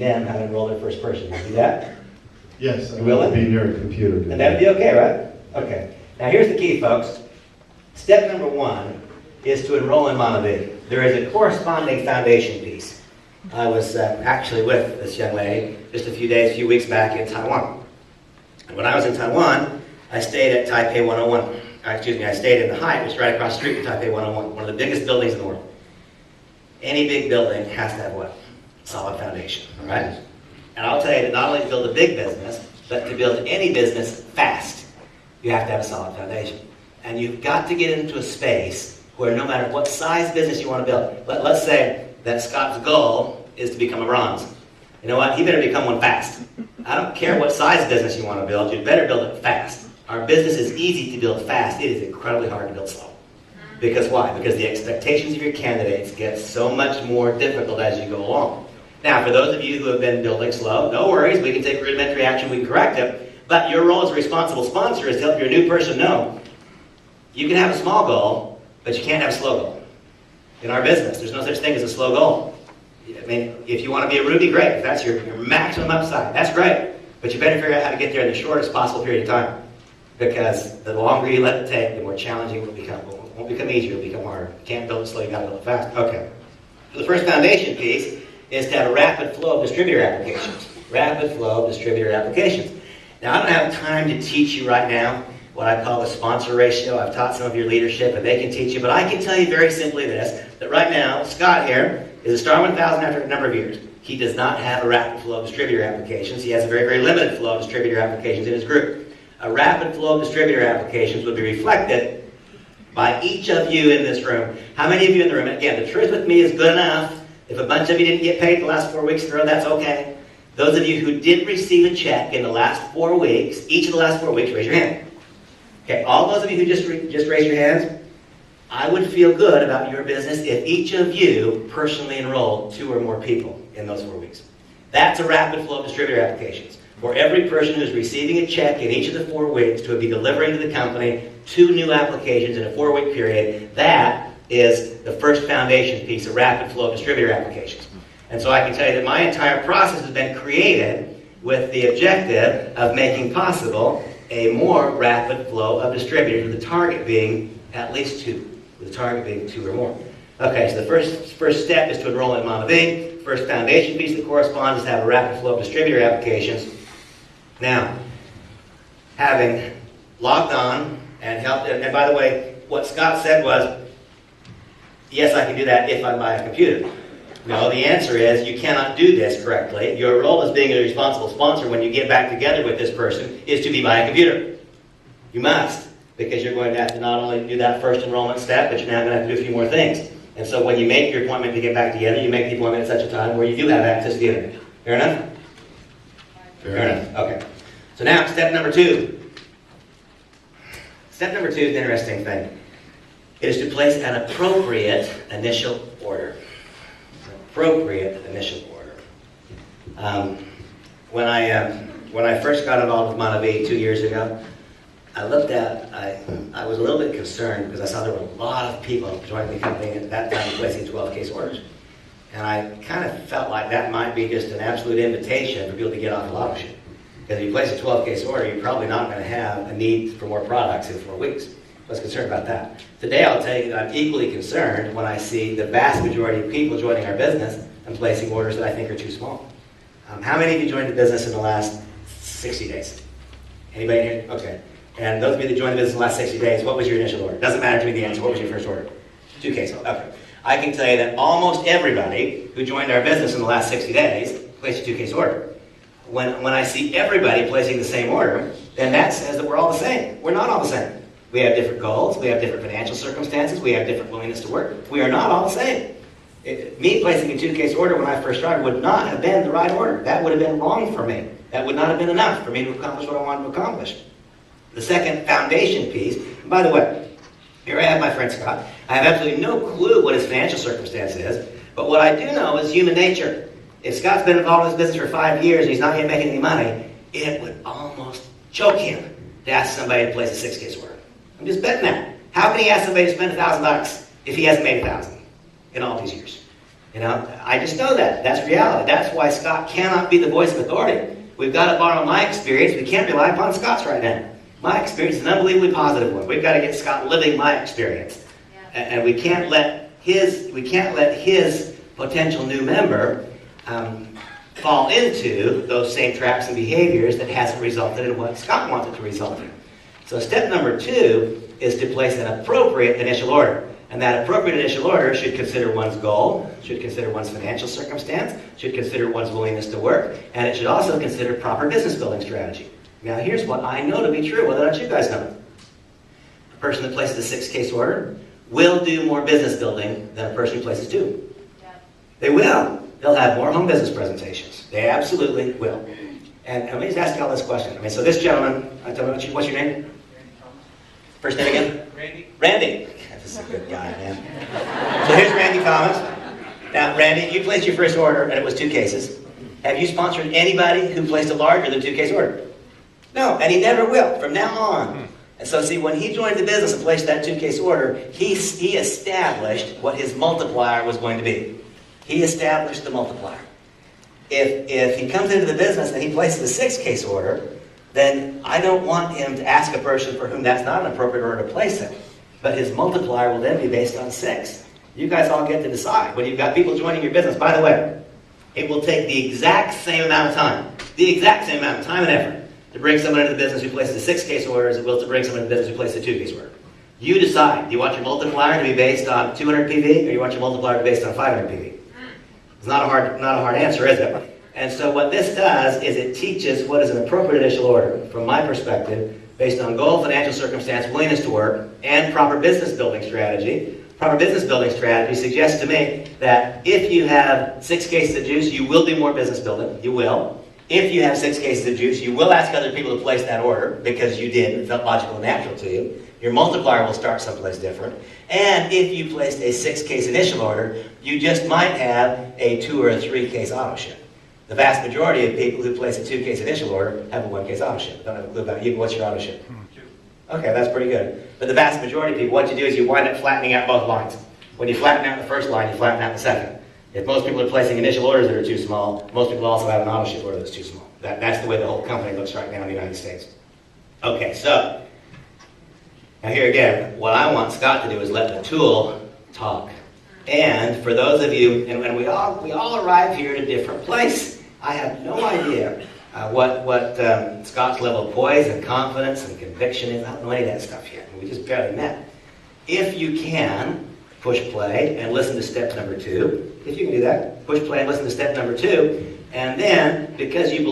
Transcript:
them how to enroll their first person. Can you do that? Yes, I You will will be near a computer. And that would be okay, right? Okay. Now here's the key, folks. Step number 1 is to enroll in Monavie. There is a corresponding foundation piece. I was actually with this young lady just a few weeks back in Taiwan. And when I was in Taiwan, I stayed at Taipei 101. I stayed in the Hyatt, which is right across the street from Taipei 101, one of the biggest buildings in the world. Any big building has to have what? Solid foundation, all right? And I'll tell you that not only to build a big business, but to build any business fast, you have to have a solid foundation. And you've got to get into a space where no matter what size business you want to build, let's say that Scott's goal is to become a bronze. You know what? He better become one fast. I don't care what size business you want to build, you better build it fast. Our business is easy to build fast. It is incredibly hard to build slow. Because why? Because the expectations of your candidates get so much more difficult as you go along. Now, for those of you who have been building slow, no worries. We can take rudimentary action. We can correct it. But your role as a responsible sponsor is to help your new person know you can have a small goal, but you can't have a slow goal. In our business, there's no such thing as a slow goal. I mean, if you want to be a Ruby, great. If that's your maximum upside, that's great. But you better figure out how to get there in the shortest possible period of time. Because the longer you let it take, the more challenging it will become. It won't become easier, it will become harder. You can't build it slow, you got to build it fast. Okay. So the first foundation piece is to have a rapid flow of distributor applications. Rapid flow of distributor applications. Now, I don't have time to teach you right now what I call the sponsor ratio. I've taught some of your leadership, and they can teach you. But I can tell you very simply this, that right now, Scott here is a star 1000 after a number of years. He does not have a rapid flow of distributor applications. He has a very, very limited flow of distributor applications in his group. A rapid flow of distributor applications would be reflected by each of you in this room. How many of you in the room? And again, the truth with me is good enough. If a bunch of you didn't get paid the last 4 weeks in a row, that's okay. Those of you who did receive a check in the last 4 weeks, each of the last 4 weeks, raise your hand. Okay, all those of you who just raised your hands, I would feel good about your business if each of you personally enrolled 2 or more people in those 4 weeks. That's a rapid flow of distributor applications. For every person who's receiving a check in each of the 4 weeks to be delivering to the company 2 new applications in a 4-week period, that is the first foundation piece, a rapid flow of distributor applications. And so I can tell you that my entire process has been created with the objective of making possible a more rapid flow of distributors, with the target being at least 2, with the target being 2 or more. Okay, so the first step is to enroll in Monavie. First foundation piece that corresponds is to have a rapid flow of distributor applications. Now, having logged on and helped, and by the way, what Scott said was, yes, I can do that if I buy a computer. No, the answer is you cannot do this correctly. Your role as being a responsible sponsor when you get back together with this person is to be by a computer. You must, because you're going to have to not only do that first enrollment step, but you're now going to have to do a few more things. And so when you make your appointment to get back together, you make the appointment at such a time where you do have access to the internet. Fair enough? Fair enough. Okay. So now, step number 2. Step number 2 is an interesting thing. It is to place an appropriate initial order. An appropriate initial order. When I first got involved with Monavie 2 years ago, I was a little bit concerned because I saw there were a lot of people joining the company at that time placing 12 case orders. And I kind of felt like that might be just an absolute invitation for people to get off the lotto sheet. Because if you place a 12 case order, you're probably not going to have a need for more products in 4 weeks. I was concerned about that. Today I'll tell you that I'm equally concerned when I see the vast majority of people joining our business and placing orders that I think are too small. How many of you joined the business in the last 60 days? Anybody here? Okay. And those of you that joined the business in the last 60 days, what was your initial order? Doesn't matter to me the answer. What was your first order? 2 cases. Okay. I can tell you that almost everybody who joined our business in the last 60 days placed a 2 case order. When I see everybody placing the same order, then that says that we're all the same. We're not all the same. We have different goals. We have different financial circumstances. We have different willingness to work. We are not all the same. Me placing a 2 case order when I first started would not have been the right order. That would have been wrong for me. That would not have been enough for me to accomplish what I wanted to accomplish. The second foundation piece, and by the way, here I have my friend Scott. I have absolutely no clue what his financial circumstance is, but what I do know is human nature. If Scott's been involved in this business for 5 years and he's not yet making any money, it would almost choke him to ask somebody to place a 6 case order. I'm just betting that. How can he ask somebody to spend $1,000 if he hasn't made $1,000 in all these years? You know, I just know that. That's reality. That's why Scott cannot be the voice of authority. We've got to borrow my experience. We can't rely upon Scott's right now. My experience is an unbelievably positive one. We've got to get Scott living my experience. And we can't let his potential new member fall into those same traps and behaviors that hasn't resulted in what Scott wants it to result in. So step number 2 is to place an appropriate initial order. And that appropriate initial order should consider one's goal, should consider one's financial circumstance, should consider one's willingness to work, and it should also consider proper business building strategy. Now here's what I know to be true, whether or not you guys know it. A person that places a 6-case order will do more business building than a person who places 2. Yeah. They will. They'll have more home business presentations. They absolutely will. And let me just ask you all this question. I mean, so this gentleman, tell me what's your name? First name again? Randy. Randy. This is a good guy, man. So here's Randy Thomas. Now, Randy, you placed your first order, and it was 2 cases. Have you sponsored anybody who placed a larger than 2-case order? No, and he never will from now on. And so, see, when he joined the business and placed that 2-case order, he established what his multiplier was going to be. He established the multiplier. If he comes into the business and he places a 6-case order, then I don't want him to ask a person for whom that's not an appropriate order to place it. But his multiplier will then be based on 6. You guys all get to decide. When you've got people joining your business, by the way, it will take the exact same amount of time, and effort, to bring someone into the business who places a 6-case order as it will to bring someone into the business who places a 2-case order. You decide. Do you want your multiplier to be based on 200 PV, or do you want your multiplier to be based on 500 PV? It's not a hard answer, is it? And so what this does is it teaches what is an appropriate initial order, from my perspective, based on goal, financial circumstance, willingness to work, and proper business building strategy. Proper business building strategy suggests to me that if you have 6 cases of juice, you will do more business building. You will. If you have 6 cases of juice, you will ask other people to place that order because you did. It felt logical and natural to you. Your multiplier will start someplace different. And if you placed a 6-case initial order, you just might have a 2 or a 3-case auto ship. The vast majority of people who place a 2-case initial order have a 1-case auto ship. Don't have a clue about you. What's your auto ship? 2. Okay, that's pretty good. But the vast majority of people, what you do is you wind up flattening out both lines. When you flatten out the first line, you flatten out the second. If most people are placing initial orders that are too small, most people also have an auto ship order that's too small. That's the way the whole company looks right now in the United States. Okay, so now here again, what I want Scott to do is let the tool talk. And for those of you, and we all arrive here at a different place. I have no idea what Scott's level of poise and confidence and conviction is. I don't know any of that stuff yet. We just barely met. If you can, push play and listen to step number 2. If you can do that, push play and listen to step number 2. And then, because you believe